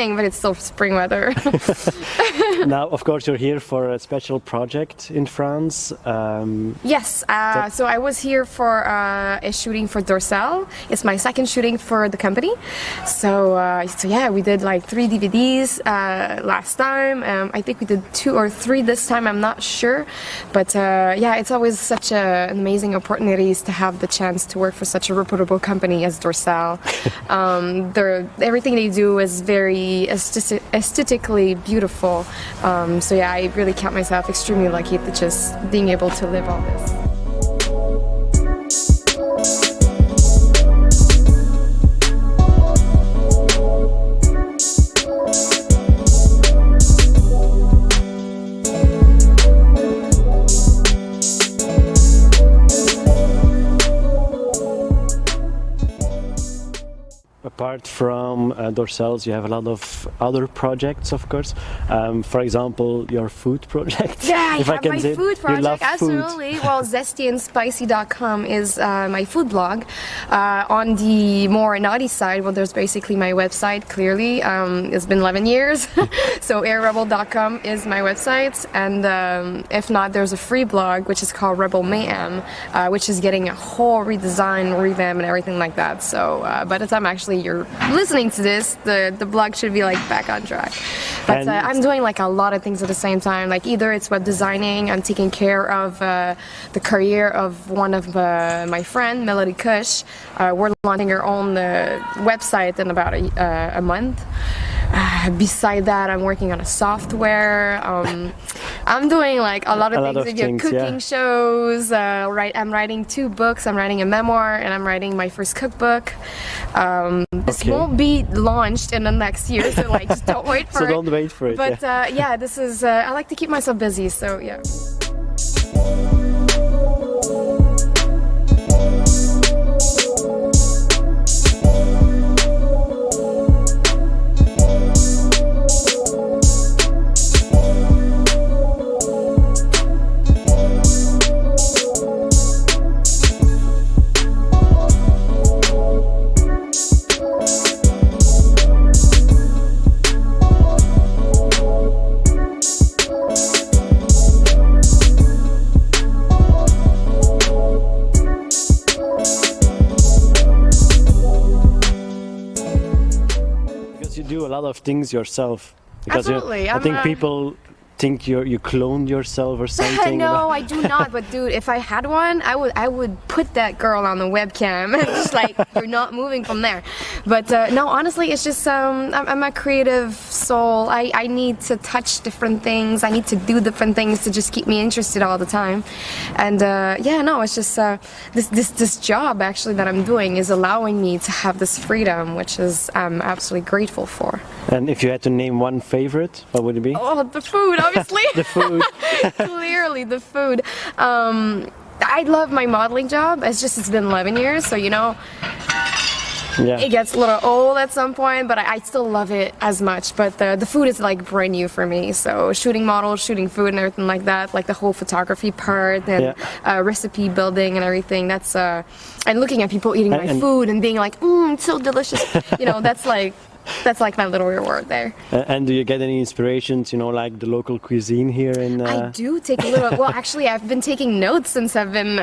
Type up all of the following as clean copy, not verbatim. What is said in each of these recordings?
raining, but it's still spring weather. Now, of course, you're here for a special project in France. Yes, so I was here for a shooting for Dorsal. It's my second shooting for the company. So yeah, we did like 3 DVDs last time. I think we did 2 or 3 this time, I'm not sure. But yeah, it's always such an amazing opportunity to have the chance to work for such a reputable company as Dorsal. Everything they do is very aesthetically beautiful. So yeah, I really count myself extremely lucky to just being able to live all this. Apart from Dorsals, you have a lot of other projects, of course. For example, your food project. Yeah, I if have I can my say, food project, you love absolutely. Food. Well, zestyandspicy.com is my food blog. On the more naughty side, well, there's basically my website, clearly. It's been 11 years. So airrebel.com is my website. And if not, there's a free blog, which is called Rebel Mayhem, which is getting a whole redesign, revamp, and everything like that. So by the time actually you're listening to this, the blog should be like back on track. But I'm doing like a lot of things at the same time. Like either it's web designing, I'm taking care of the career of one of my friend, Melody Kush. We're launching our own website in about a month. Beside that, I'm working on a software. I'm doing like a lot of things. Cooking shows. I'm writing 2 books. I'm writing a memoir, and I'm writing my first cookbook. This won't be launched in the next year, so like just don't wait for it. So don't wait for it. But yeah, this is. I like to keep myself busy, so yeah. Do a lot of things yourself, because absolutely. I think people think you cloned yourself or something. No, I do not. But dude, if I had one, I would put that girl on the webcam and just like you're not moving from there. But no, honestly, it's just I'm a creative soul. I need to touch different things. I need to do different things to just keep me interested all the time. And yeah, no, it's just this job actually that I'm doing is allowing me to have this freedom, which is I'm absolutely grateful for. And if you had to name one favorite, what would it be? Oh, the food, obviously. The food. Clearly, the food. I love my modeling job. It's been 11 years, so you know, yeah. It gets a little old at some point, but I still love it as much. But the food is like brand new for me. So shooting models, shooting food and everything like that, like the whole photography part and recipe building and everything. That's and looking at people eating my food and being like, it's so delicious. You know, that's like my little reward there. And do you get any inspirations, you know, like the local cuisine here in... I do take a little... Well, actually, I've been taking notes since I've been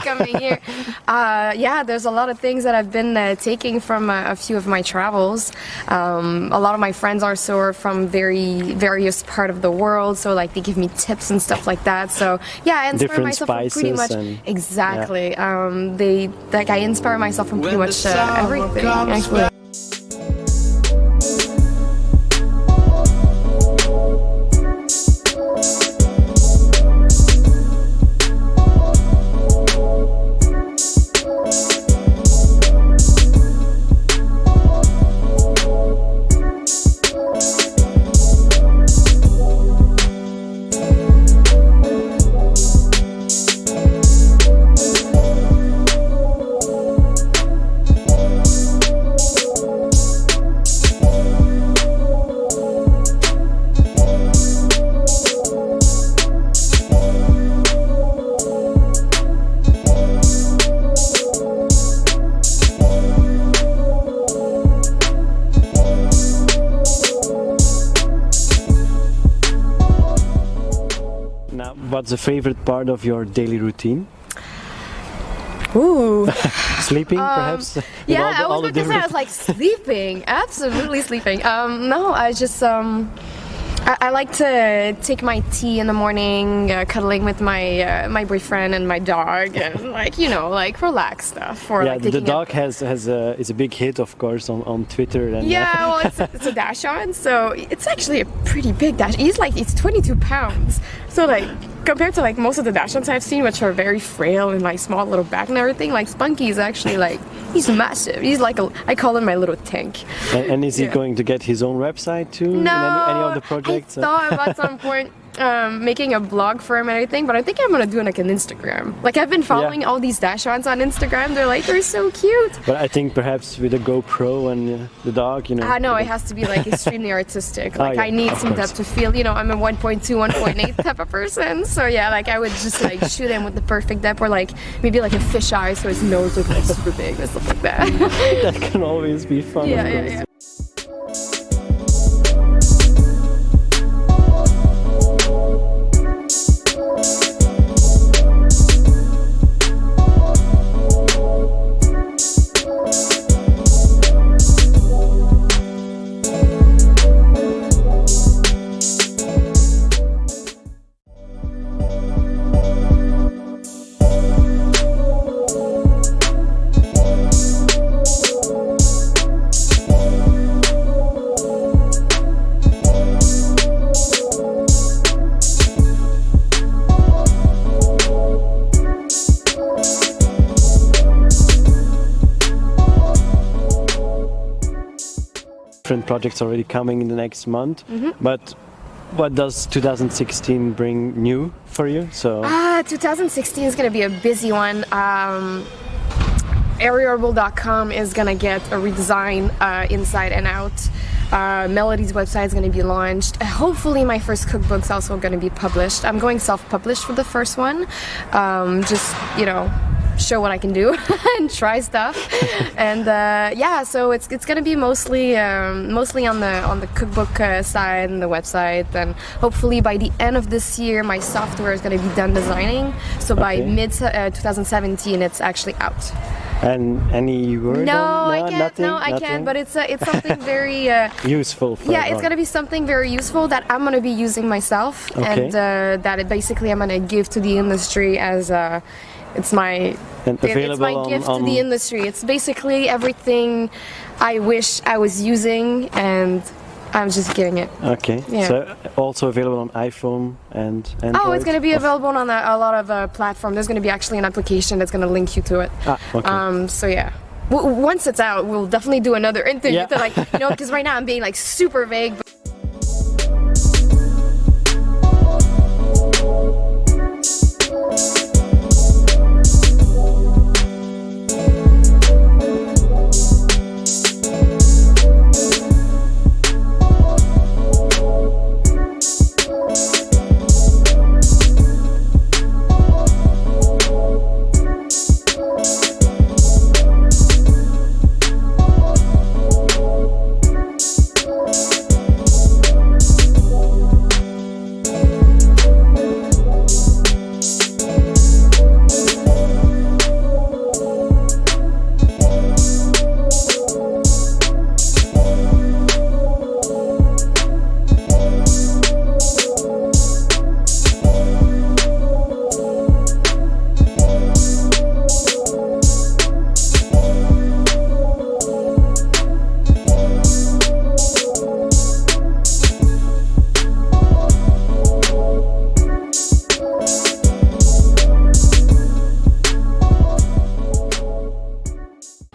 coming here. Yeah, there's a lot of things that I've been taking from a few of my travels. A lot of my friends are from various part of the world, so like they give me tips and stuff like that. So yeah, I inspire myself from pretty much... Exactly. Yeah. I inspire myself from pretty much everything, actually. what's the favorite part of your daily routine? Ooh. Sleeping, perhaps? With Yeah, I all was the going to say, I different- was like, sleeping. Absolutely sleeping. No, I just, I like to take my tea in the morning, cuddling with my boyfriend and my dog, and like, you know, like relax stuff. Or Yeah, like the taking dog is a big hit, of course, on Twitter. And, Yeah, well, it's a Dachshund, so it's actually a pretty big Dachshund. It's 22 pounds. So like compared to like most of the Dachshunds I've seen, which are very frail and like small little back and everything, like Spunky is actually like he's massive. He's like I call him my little tank. and is he Yeah. going to get his own website too? No, In any of the projects? I thought about some point making a blog for him and everything, but I think I'm gonna do like an Instagram. Like I've been following all these Dachshunds on Instagram. They're so cute. But I think perhaps with a GoPro and the dog, you know. I know it has to be like extremely artistic. Like yeah, I need of some course. depth to feel. You know, I'm a 1.2, 1.8 type of person. So yeah, like I would just like shoot him with the perfect depth, or like maybe like a fisheye, so his nose looks like super big or stuff like that. That can always be fun. yeah, of yeah, course. yeah. Different projects already coming in the next month. Mm-hmm. But what does 2016 bring new for you? So 2016 is gonna be a busy one. Areaherbal.com is gonna get a redesign inside and out. Melody's website is going to be launched. Hopefully my first cookbook's also going to be published. I'm going self-published for the first one. Just, you know, show what I can do and try stuff. And yeah, so it's going to be mostly on the cookbook side and the website. And hopefully by the end of this year, my software is going to be done designing. So by Okay. mid 2017, it's actually out. and any word? No, on, I can't. Nothing, No, I nothing? can't. But it's something very. Useful. For Yeah, it's everyone. gonna be something very useful that I'm gonna be using myself, Okay. and that it basically I'm gonna give to the industry as it's my And it's available my gift on to the industry. It's basically everything I wish I was using, and I'm just giving it. Okay. Yeah. So also available on iPhone and Android? Oh, it's gonna be available on a lot of platforms. There's gonna be actually an application that's gonna link you to it. Ah, okay. So yeah. Once it's out, we'll definitely do another interview Yeah. to like, you know, because right now I'm being like super vague. But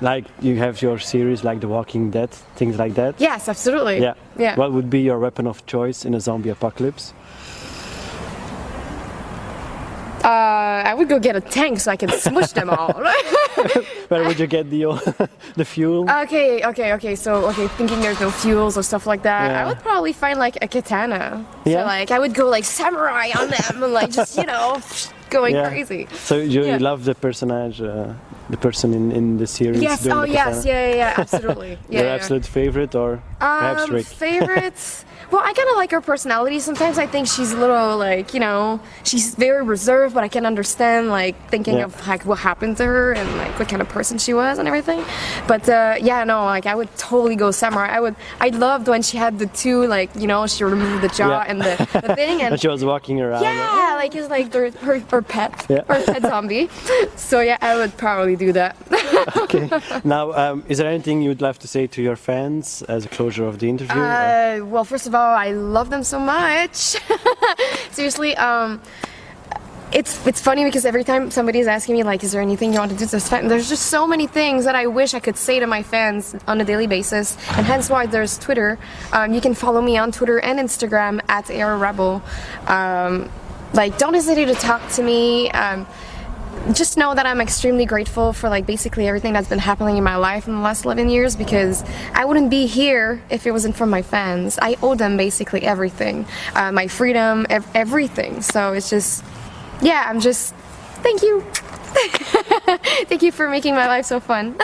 Like you have your series like The Walking Dead, things like that? yes, absolutely. Yeah. Yeah. What would be your weapon of choice in a zombie apocalypse? I would go get a tank so I can smush them all. Where would you get the fuel? Okay. So thinking there's no fuels or stuff like that, Yeah. I would probably find like a katana. Yeah. So like I would go like samurai on them and like just going Yeah. crazy. So you Yeah. love the personage, the person in the series? Yes. doing Oh the yes. katana? Yeah. Absolutely. Yeah. Your yeah. absolute favorite, or perhaps Rick? Favorites. Well, I kind of like her personality. Sometimes I think she's a little like, you know, she's very reserved, but I can understand like thinking of like what happened to her and like what kind of person she was and everything. But yeah, no, like I would totally go samurai. I loved when she had the two, like, you know, she removed the jaw and the thing, and she was walking around. Yeah, like it's like her pet, her pet zombie. So yeah, I would probably do that. Okay. Now, is there anything you would like to say to your fans as a closure of the interview? Well, first of all, I love them so much. Seriously, it's funny because every time somebody's asking me like, is there anything you want to do to this fan? There's just so many things that I wish I could say to my fans on a daily basis, and hence why there's Twitter. You can follow me on Twitter and Instagram at @AirRebel. Like, don't hesitate to talk to me. Just know that I'm extremely grateful for like basically everything that's been happening in my life in the last 11 years, because I wouldn't be here if it wasn't for my fans. I owe them basically everything, my freedom, everything. So it's just, yeah, I'm just, thank you. Thank you for making my life so fun.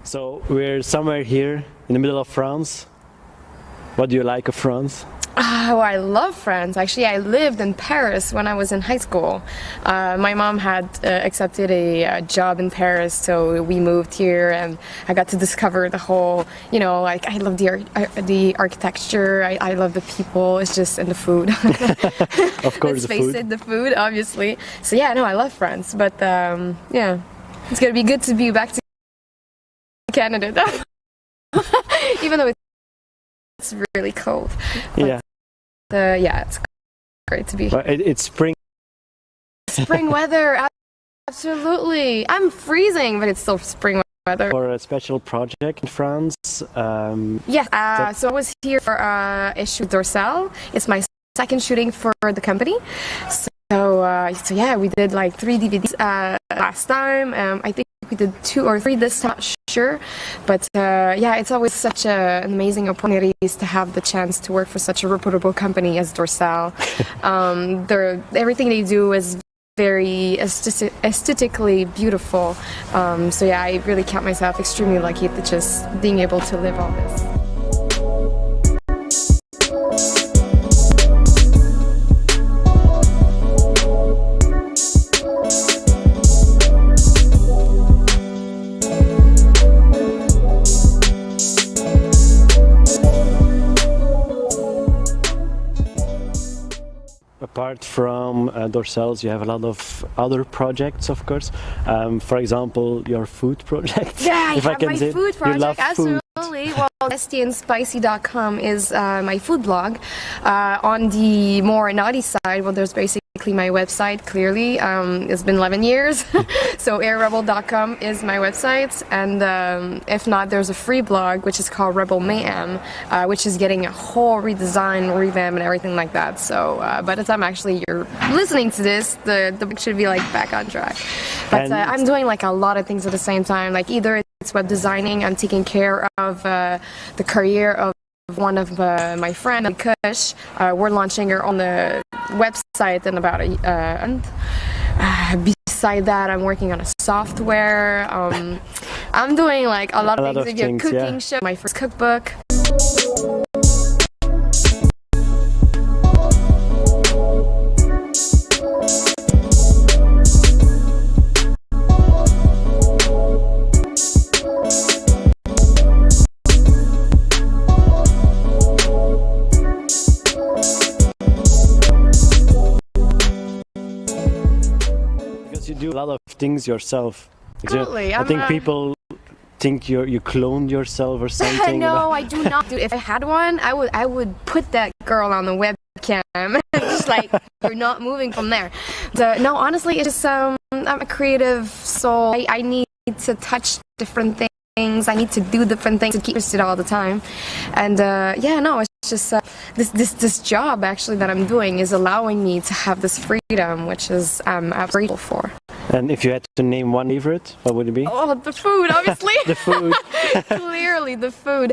So we're somewhere here in the middle of France. What do you like of France? Oh, I love France. Actually, I lived in Paris when I was in high school. My mom had accepted a job in Paris, so we moved here, and I got to discover the whole, you know, like I love the architecture, I love the people, it's just, and the food. Of course, Let's face it, the food, obviously. So yeah, no, I love France, but yeah, it's gonna be good to be back to Canada, though. Even though it's really cold. But, yeah, it's great to be here. It's spring. Spring weather, absolutely. I'm freezing, but it's still spring weather. For a special project in France. Yeah, so I was here for a shoot Dorsal. It's my second shooting for the company. So yeah, we did like 3 DVDs last time. I think we did 2 or 3 this time, sure. But yeah, it's always such an amazing opportunity to have the chance to work for such a reputable company as Dorsal. Everything they do is very aesthetically beautiful. So yeah, I really count myself extremely lucky to just being able to live all this. Apart from Dorsals, you have a lot of other projects, of course. For example, your food project. Yeah, if I have my food project, you love absolutely. Food. Well, tastyandspicy.com is my food blog. On the more naughty side, well, there's basically my website, clearly. It's been 11 years. So airrebel.com is my website. And if not, there's a free blog, which is called Rebel Mayhem, which is getting a whole redesign, revamp, and everything like that. So by the time actually you're listening to this, the book should be like back on track. But I'm doing like a lot of things at the same time. Like either it's web designing, I'm taking care of the career of one of my friends, Kush. We're launching her on the website in about beside that, I'm working on a software. I'm doing like a lot of things. Cooking show, my first cookbook. You do a lot of things yourself. Totally. I think people think you cloned yourself or something. No, I do not. If I had one, I would put that girl on the webcam. Just like, you're not moving from there. So, no, honestly, it's just I'm a creative soul. I need to touch different things. I need to do different things to keep interested all the time. And yeah, no, it's just this job actually that I'm doing is allowing me to have this freedom, which is I'm grateful for. And if you had to name one favorite, what would it be? Oh, the food, obviously. The food. Clearly, the food.